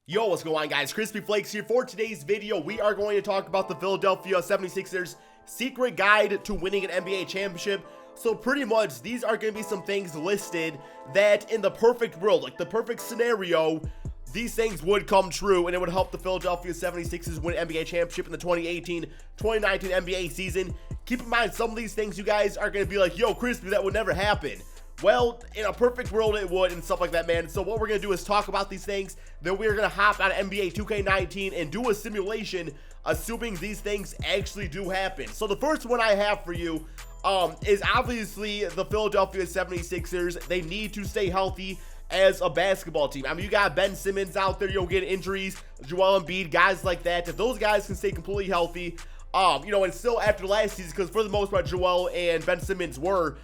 Yo, what's going on, guys? Crispy Flakes here. For today's video, we are going to talk about the Philadelphia 76ers secret guide to winning an NBA championship. So pretty much, these are going to be some things listed that in the perfect world, like the perfect scenario, these things would come true and it would help the Philadelphia 76ers win an NBA championship in the 2018-2019 NBA season. Keep in mind, some of these things you guys are going to be like, yo, Crispy, that would never happen. Well, in a perfect world, it would, and stuff like that, man. So what we're going to do is talk about these things. Then we're going to hop on NBA 2K19 and do a simulation, assuming these things actually do happen. So the first one I have for you is obviously the Philadelphia 76ers. They need to stay healthy as a basketball team. I mean, you got Ben Simmons out there, you'll get injuries, Joel Embiid, guys like that. If those guys can stay completely healthy, and still after last season, because for the most part, Joel and Ben Simmons were,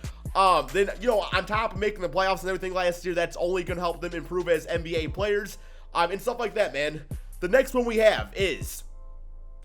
then, on top of making the playoffs and everything last year, that's only going to help them improve as NBA players, and stuff like that, man. The next one we have is,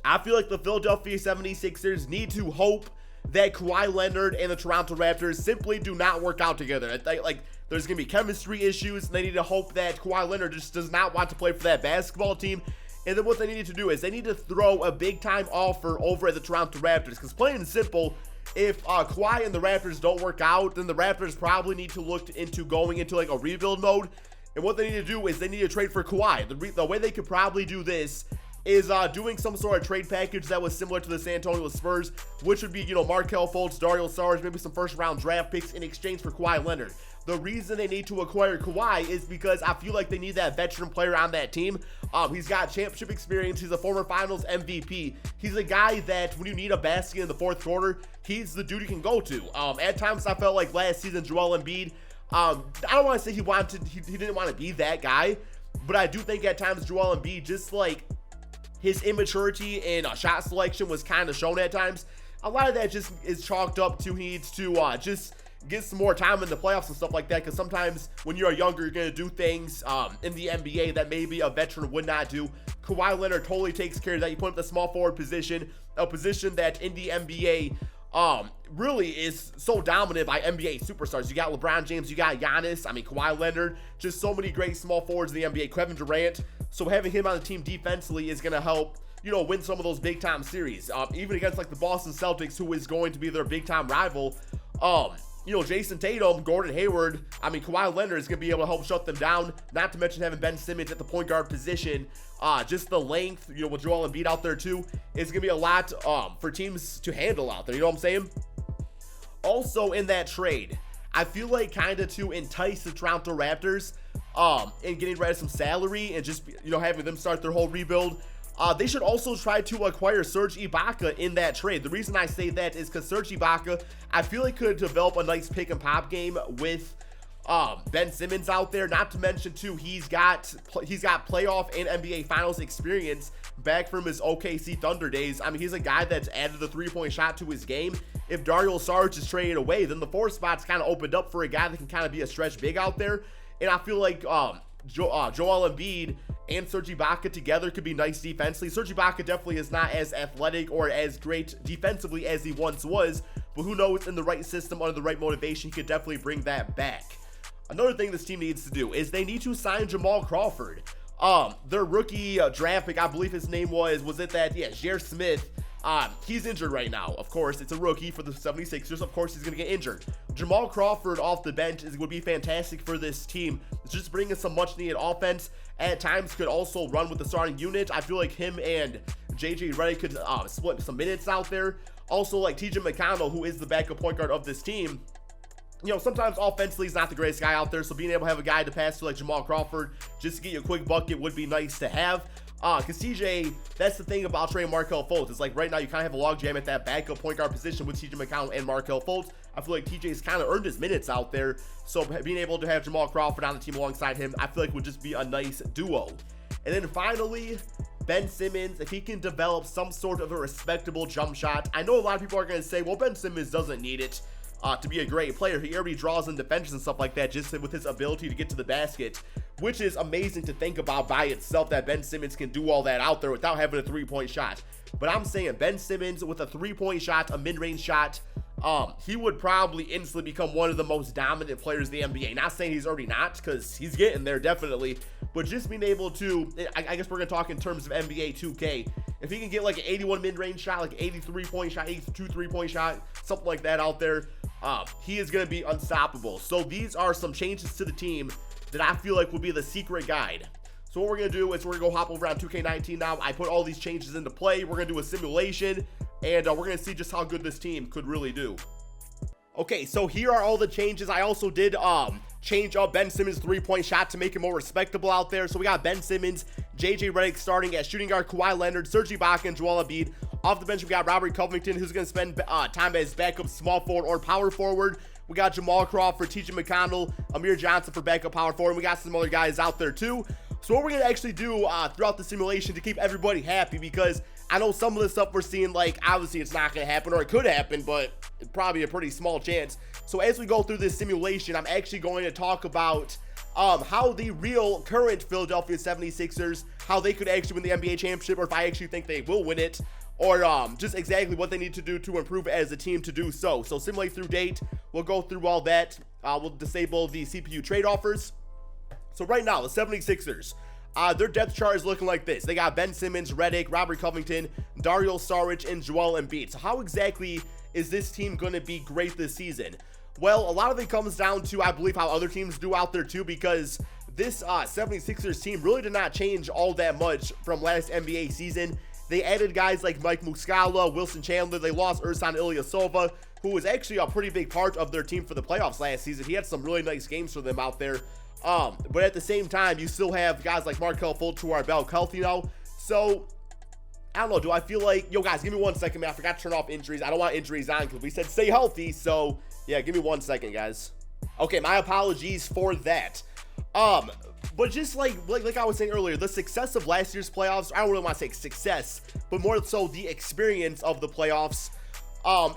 I feel like the Philadelphia 76ers need to hope that Kawhi Leonard and the Toronto Raptors simply do not work out together. There's going to be chemistry issues, and they need to hope that Kawhi Leonard just does not want to play for that basketball team. And then what they need to do is they need to throw a big-time offer over at the Toronto Raptors, because plain and simple, if Kawhi and the Raptors don't work out, then the Raptors probably need to look into going into like a rebuild mode. And what they need to do is they need to trade for Kawhi. The way they could probably do this is doing some sort of trade package that was similar to the San Antonio Spurs, which would be, Markelle Fultz, Dario Saric, maybe some first-round draft picks in exchange for Kawhi Leonard. The reason they need to acquire Kawhi is because I feel like they need that veteran player on that team. He's got championship experience. He's a former finals MVP. He's a guy that when you need a basket in the fourth quarter, he's the dude you can go to. At times I felt like last season Joel Embiid, I don't want to say he didn't want to be that guy, but I do think at times Joel Embiid, just like his immaturity in shot selection was kind of shown at times. A lot of that just is chalked up to he needs to just get some more time in the playoffs and stuff like that, because sometimes when you're younger, you're going to do things in the NBA that maybe a veteran would not do. Kawhi Leonard totally takes care of that. You put him in the small forward position, a position that in the NBA really is so dominant by NBA superstars. You got LeBron James, you got Giannis, Kawhi Leonard, just so many great small forwards in the NBA, Kevin Durant. So having him on the team defensively is going to help, win some of those big time series. Even against like the Boston Celtics, who is going to be their big time rival. Jason Tatum, Gordon Hayward, Kawhi Leonard is going to be able to help shut them down, not to mention having Ben Simmons at the point guard position. Just the length, with Joel Embiid out there too, is going to be a lot for teams to handle out there, you know what I'm saying? Also in that trade, I feel like kind of to entice the Toronto Raptors in getting rid of some salary and just, having them start their whole rebuild, they should also try to acquire Serge Ibaka in that trade. The reason I say that is because Serge Ibaka, I feel like could develop a nice pick and pop game with Ben Simmons out there. Not to mention too, he's got playoff and NBA Finals experience back from his OKC Thunder days. He's a guy that's added the three-point shot to his game. If Dario Saric is traded away, then the fourth spot's kind of opened up for a guy that can kind of be a stretch big out there. And I feel like Joel Embiid and Serge Ibaka together could be nice defensively. Serge Ibaka definitely is not as athletic or as great defensively as he once was, but who knows, in the right system, under the right motivation, he could definitely bring that back. Another thing this team needs to do is they need to sign Jamal Crawford. Their rookie draft pick, I believe his name was Jair Smith. He's injured right now. Of course, it's a rookie for the 76ers. Of course, he's going to get injured. Jamal Crawford off the bench would be fantastic for this team. It's just bringing some much-needed offense. At times, could also run with the starting unit. I feel like him and JJ Redick could split some minutes out there. Also, like TJ McConnell, who is the backup point guard of this team. Sometimes offensively he's not the greatest guy out there, so being able to have a guy to pass to like Jamal Crawford just to get you a quick bucket would be nice to have. Because TJ, that's the thing about trading Markelle Fultz. It's like right now you kind of have a logjam at that backup point guard position with TJ McConnell and Markelle Fultz. I feel like TJ's kind of earned his minutes out there, so being able to have Jamal Crawford on the team alongside him, I feel like would just be a nice duo. And then finally, Ben Simmons, if he can develop some sort of a respectable jump shot. I know a lot of people are going to say, well, Ben Simmons doesn't need it to be a great player. He already draws in defenses and stuff like that just with his ability to get to the basket, which is amazing to think about by itself, that Ben Simmons can do all that out there without having a three-point shot. But I'm saying Ben Simmons with a three-point shot, a mid-range shot, he would probably instantly become one of the most dominant players in the NBA. Not saying he's already not, because he's getting there definitely, but just being able to, I guess we're going to talk in terms of NBA 2K. If he can get like an 81 mid-range shot, like an 83 point shot, 82 3-point shot, something like that out there, he is going to be unstoppable. So these are some changes to the team that I feel like will be the secret guide. So what we're going to do is we're going to go hop over on 2K19 now. I put all these changes into play. We're going to do a simulation, and we're going to see just how good this team could really do. Okay, so here are all the changes. I also did change up Ben Simmons' 3-point shot to make it more respectable out there. So we got Ben Simmons, JJ Redick starting at shooting guard, Kawhi Leonard, Serge Ibaka, and Joel Embiid. Off the bench, we got Robert Covington, who's going to spend time as backup small forward or power forward. We got Jamal Crawford, TJ McConnell, Amir Johnson for backup power forward, and we got some other guys out there too. So what we're going to actually do throughout the simulation to keep everybody happy, because I know some of the stuff we're seeing, like, obviously it's not going to happen, or it could happen, but it's probably a pretty small chance. So as we go through this simulation, I'm actually going to talk about how the real current Philadelphia 76ers, how they could actually win the NBA championship, or if I actually think they will win it, or just exactly what they need to do to improve as a team to do so. So simulate through date, we'll go through all that. We'll disable the CPU trade offers. So right now, the 76ers, their depth chart is looking like this. They got Ben Simmons, Redick, Robert Covington, Dario Saric, and Joel Embiid. So how exactly is this team going to be great this season? Well, a lot of it comes down to, I believe, how other teams do out there too, because this 76ers team really did not change all that much from last NBA season. They added guys like Mike Muscala, Wilson Chandler. They lost Ersan Ilyasova, who was actually a pretty big part of their team for the playoffs last season. He had some really nice games for them out there. But at the same time, you still have guys like Markelle Fultz who are about healthy now. So, I don't know. Do I feel like... Yo, guys, give me 1 second, man. I forgot to turn off injuries. I don't want injuries on because we said stay healthy. So, yeah, give me 1 second, guys. Okay, my apologies for that. But just like I was saying earlier, the success of last year's playoffs, I don't really want to say success, but more so the experience of the playoffs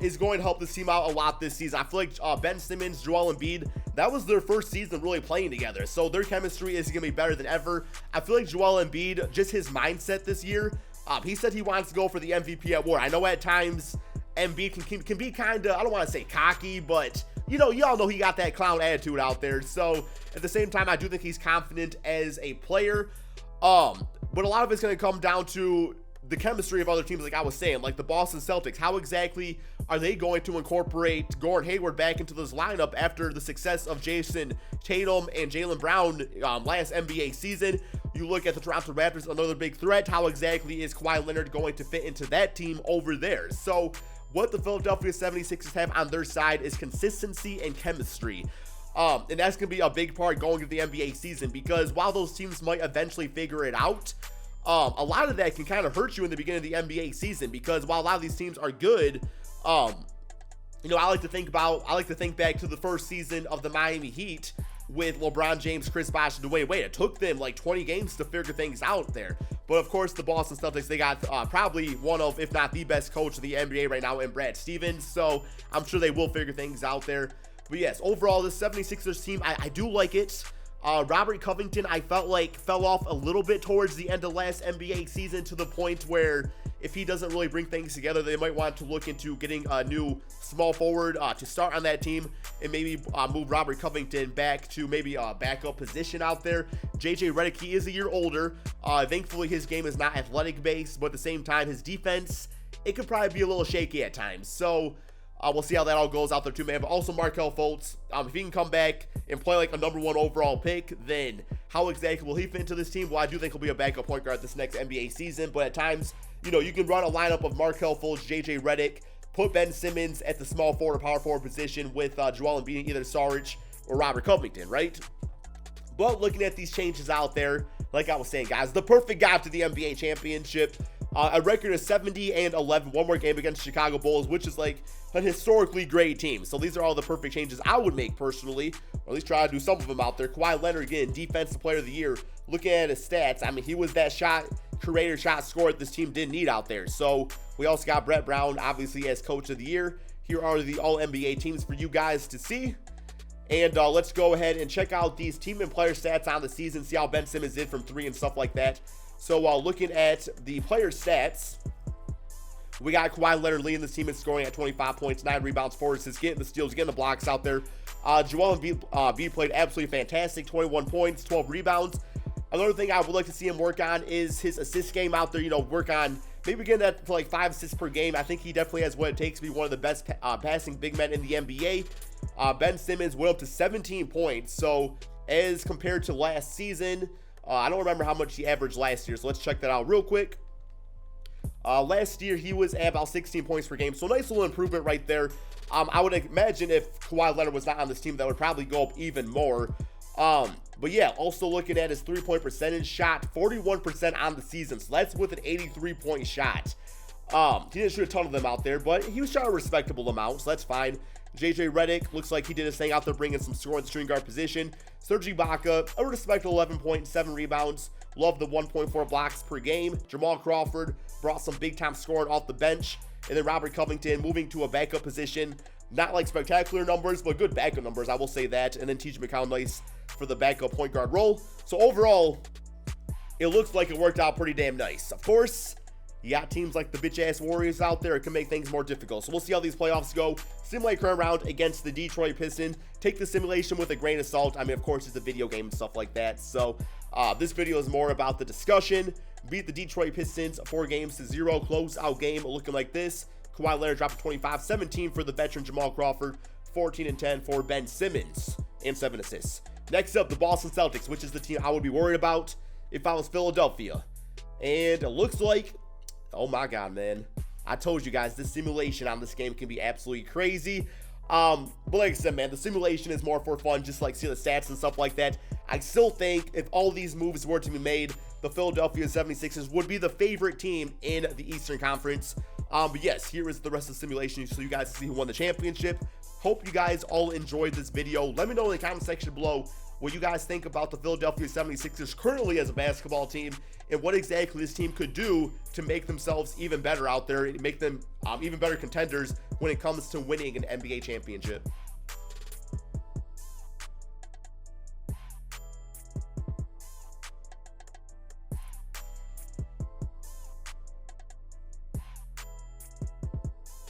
is going to help this team out a lot this season. I feel like Ben Simmons, Joel Embiid, that was their first season really playing together, so their chemistry is going to be better than ever. I feel like Joel Embiid, just his mindset this year, he said he wants to go for the MVP award. I know at times Embiid can be kind of, I don't want to say cocky, but you know, y'all know he got that clown attitude out there. So at the same time, I do think he's confident as a player. But a lot of it's going to come down to the chemistry of other teams, like I was saying, like the Boston Celtics. How exactly are they going to incorporate Gordon Hayward back into this lineup after the success of Jason Tatum and Jaylen Brown last NBA season? You look at the Toronto Raptors, another big threat. How exactly is Kawhi Leonard going to fit into that team over there? So what the Philadelphia 76ers have on their side is consistency and chemistry. And that's going to be a big part going into the NBA season, because while those teams might eventually figure it out, a lot of that can kind of hurt you in the beginning of the NBA season, because while a lot of these teams are good, you know, I like to think back to the first season of the Miami Heat with LeBron James, Chris Bosh, and Dwayne Wade. It took them like 20 games to figure things out there. But of course, the Boston Celtics, they got probably one of, if not the best coach of the NBA right now in Brad Stevens. So I'm sure they will figure things out there. But yes, overall, the 76ers team, I do like it. Robert Covington, I felt like fell off a little bit towards the end of last NBA season, to the point where if he doesn't really bring things together, they might want to look into getting a new small forward to start on that team, and maybe move Robert Covington back to maybe a backup position out there. JJ Redick, he is a year older. Thankfully, his game is not athletic based, but at the same time, his defense, it could probably be a little shaky at times. So we'll see how that all goes out there too, man. But also Markelle Fultz, if he can come back and play like a #1 overall pick, then how exactly will he fit into this team? Well, I do think he'll be a backup point guard this next NBA season, but at times, you know, you can run a lineup of Markelle Fultz, JJ Redick, put Ben Simmons at the small forward or power forward position with Joel Embiid, either Saric or Robert Covington, right? But looking at these changes out there, like I was saying, guys, the perfect guide to the NBA championship. A record of 70-11, one more game against Chicago Bulls, which is like a historically great team. So these are all the perfect changes I would make personally, or at least try to do some of them out there. Kawhi Leonard, again, Defensive Player of the Year. Looking at his stats, I mean, he was that shot creator, shot scorer this team didn't need out there. So we also got Brett Brown, obviously, as Coach of the Year. Here are the All-NBA teams for you guys to see. And let's go ahead and check out these team and player stats on the season, see how Ben Simmons did from 3 and stuff like that. So while looking at the player stats, we got Kawhi Leonard leading this team in scoring at 25 points, 9 rebounds, 4 assists, getting the steals, getting the blocks out there. Joel Embiid played absolutely fantastic, 21 points, 12 rebounds. Another thing I would like to see him work on is his assist game out there. You know, work on maybe getting that for like 5 assists per game. I think he definitely has what it takes to be one of the best passing big men in the NBA. Ben Simmons went up to 17 points. So as compared to last season, I don't remember how much he averaged last year. So let's check that out real quick. Last year, he was at about 16 points per game. So nice little improvement right there. I would imagine if Kawhi Leonard was not on this team, that would probably go up even more. But yeah, also looking at his 3-point percentage, shot 41% on the season. So that's with an 83-point shot. He didn't shoot a ton of them out there, but he was shot a respectable amount, so that's fine. JJ Redick looks like he did his thing out there, bringing some score in the shooting guard position. Serge Ibaka, a respectable 11.7 rebounds. Love the 1.4 blocks per game. Jamal Crawford brought some big-time scoring off the bench. And then Robert Covington moving to a backup position. Not like spectacular numbers, but good backup numbers, I will say that. And then TJ McConnell, nice for the backup point guard role. So overall, it looks like it worked out pretty damn nice. Of course, you got teams like the bitch-ass Warriors out there. It can make things more difficult. So we'll see how these playoffs go. Simulate current round against the Detroit Pistons. Take the simulation with a grain of salt. I mean, of course, it's a video game and stuff like that. So this video is more about the discussion. Beat the Detroit Pistons 4-0. Close-out game looking like this. Kawhi Leonard dropped 25-17 for the veteran Jamal Crawford. 14-10 for Ben Simmons. And 7 assists. Next up, the Boston Celtics, which is the team I would be worried about if I was Philadelphia. And it looks like, oh my God, man. I told you guys, this simulation on this game can be absolutely crazy. But like I said, man, the simulation is more for fun, just like see the stats and stuff like that. I still think if all these moves were to be made, the Philadelphia 76ers would be the favorite team in the Eastern Conference. But yes, here is the rest of the simulation so you guys can see who won the championship. Hope you guys all enjoyed this video. Let me know in the comment section below what you guys think about the Philadelphia 76ers currently as a basketball team and what exactly this team could do to make themselves even better out there and make them even better contenders when it comes to winning an NBA championship.